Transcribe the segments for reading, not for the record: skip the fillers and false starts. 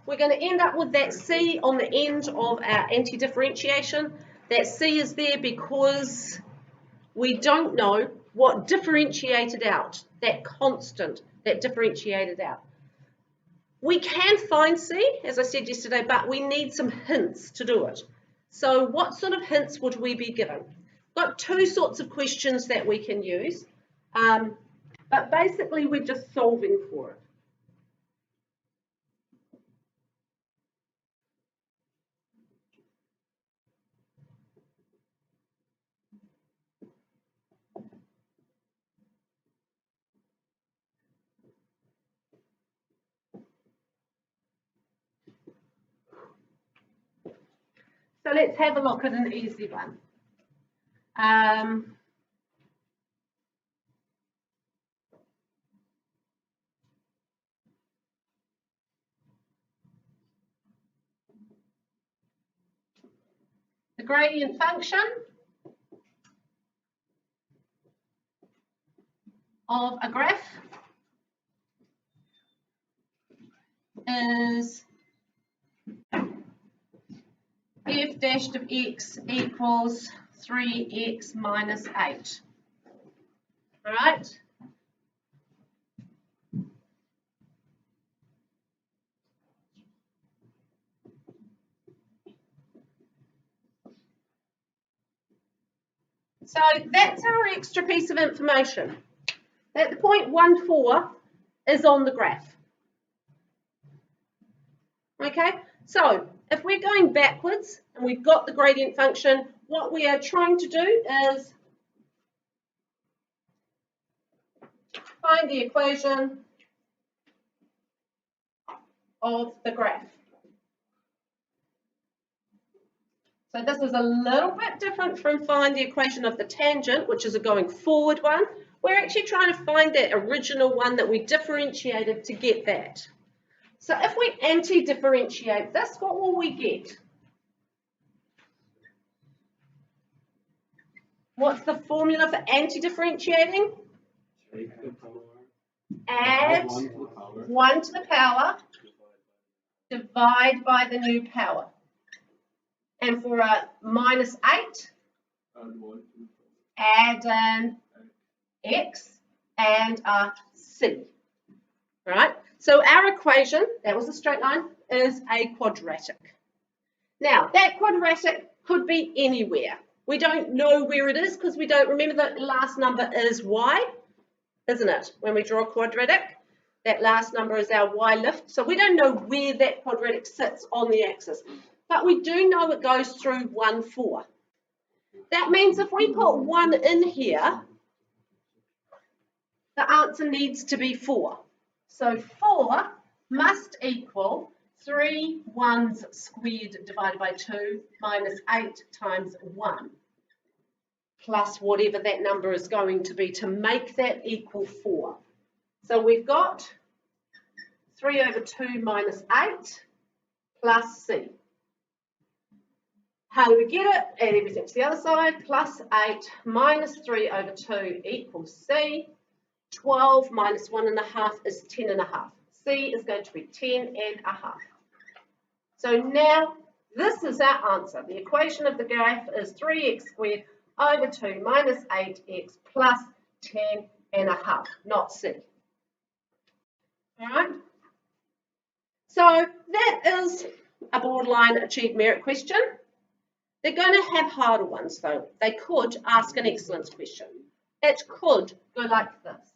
we're going to end up with that C on the end of our anti-differentiation. That C is there because we don't know what differentiated out, that constant that differentiated out. We can find C, as I said yesterday, but we need some hints to do it. So what sort of hints would we be given? We've got two sorts of questions that we can use, but basically we're just solving for it. So let's have a look at an easy one. The gradient function of a graph is f dashed of x equals 3x minus 8. All right? So that's our extra piece of information. That the point 14 is on the graph. Okay, so if we're going backwards and we've got the gradient function, what we are trying to do is find the equation of the graph. So this is a little bit different from find the equation of the tangent, which is a going forward one. We're actually trying to find that original one that we differentiated to get that. So if we anti-differentiate this, what will we get? What's the formula for anti-differentiating? Add 1 to the power, divide by the new power. And for a minus 8, add an x and a c. Right? So our equation, that was a straight line, is a quadratic. Now, that quadratic could be anywhere. We don't know where it is because we don't remember the last number is y, isn't it? When we draw a quadratic, that last number is our y lift. So we don't know where that quadratic sits on the axis. But we do know it goes through 1, 4. That means if we put 1 in here, the answer needs to be 4. So 4 must equal 3 1s squared divided by 2 minus 8 times 1 plus whatever that number is going to be to make that equal 4. So we've got 3 over 2 minus 8 plus c. How do we get it? Add everything to the other side. Plus 8 minus 3 over 2 equals c. 12 minus 1.5 is 10.5. C is going to be 10.5. So now this is our answer. The equation of the graph is 3x squared over 2 minus 8x plus 10.5, not c. All right? So that is a borderline achieved merit question. They're going to have harder ones though. They could ask an excellence question. It could go like this.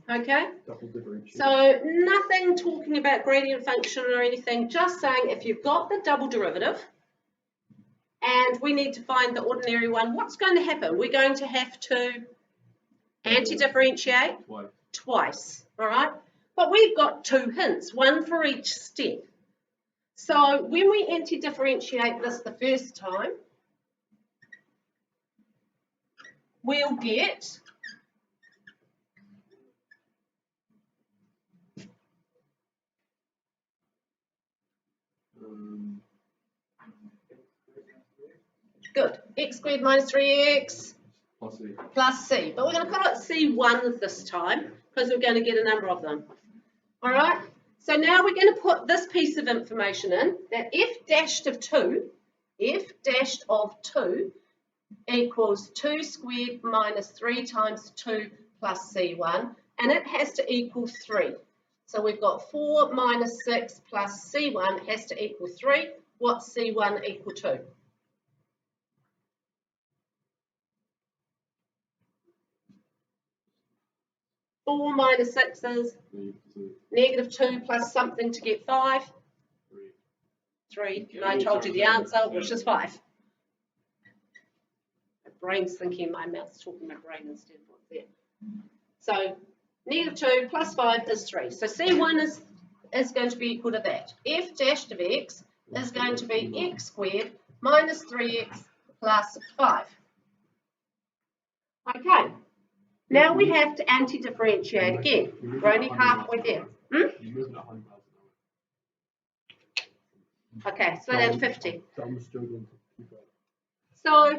Okay, so nothing talking about gradient function or anything, just saying if you've got the double derivative and we need to find the ordinary one, what's going to happen? We're going to have to Anti-differentiate twice, all right? But we've got 2 hints, one for each step. So when we anti-differentiate this the first time, we'll get good, x squared minus 3x plus c. But we're going to call it c1 this time because we're going to get a number of them. All right? So now we're going to put this piece of information in, that f dashed of 2 equals 2 squared minus 3 times 2 plus c1, and it has to equal 3. So we've got 4 minus 6 plus c1 has to equal 3. What's c1 equal to? Four minus 6 is negative 2 plus something to get 5. 3. And I told you the answer, which is 5. My brain's thinking, my mouth's talking my brain instead of what's there. So negative 2 plus 5 is 3. So C1 is going to be equal to that. F dashed of x is going to be x squared minus 3x plus 5. Okay. Now we have to anti-differentiate again. We're only halfway there. Okay, so that's 50. So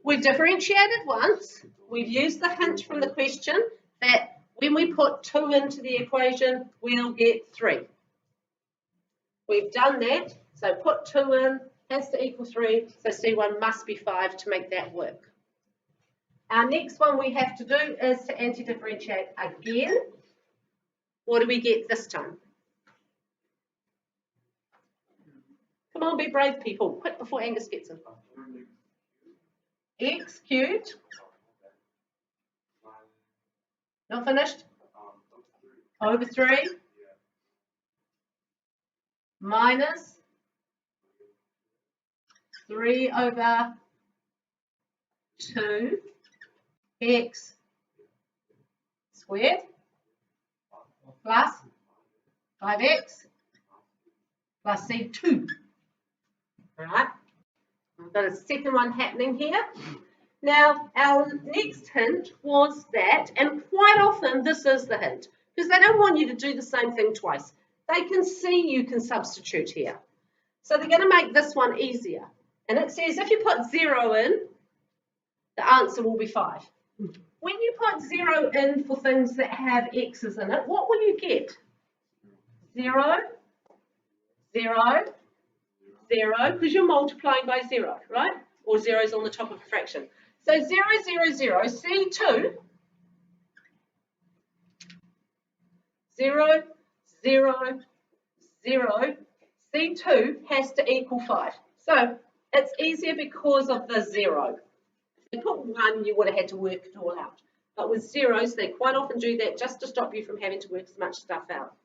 we've differentiated once. We've used the hint from the question that when we put 2 into the equation, we'll get 3. We've done that. So put 2 in, has to equal 3. So C1 must be 5 to make that work. Our next one we have to do is to anti-differentiate again. What do we get this time? Come on, be brave people. Quick before Angus gets in. X cubed. Not finished? Over 3. Minus 3 over 2. X squared plus 5x plus C2. All right, I've got a second one happening here. Now, our next hint was that, and quite often this is the hint, because they don't want you to do the same thing twice. They can see you can substitute here. So they're going to make this one easier. And it says if you put 0 in, the answer will be 5. When you put 0 in for things that have x's in it, what will you get? 0, 0, 0, because you're multiplying by 0, right? Or 0 is on the top of a fraction. So 0, 0, 0, C2, 0, 0, 0, C2 has to equal 5. So it's easier because of the 0. If you put 1, you would have had to work it all out. But with zeros, they quite often do that just to stop you from having to work as much stuff out.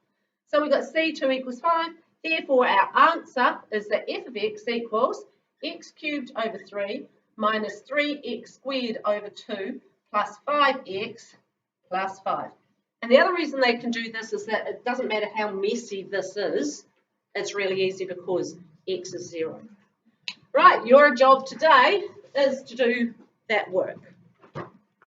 So we've got C2 equals 5. Therefore, our answer is that f of x equals x cubed over 3 minus 3x squared over 2 plus 5x plus 5. And the other reason they can do this is that it doesn't matter how messy this is. It's really easy because x is 0. Right, your job today is to do that work.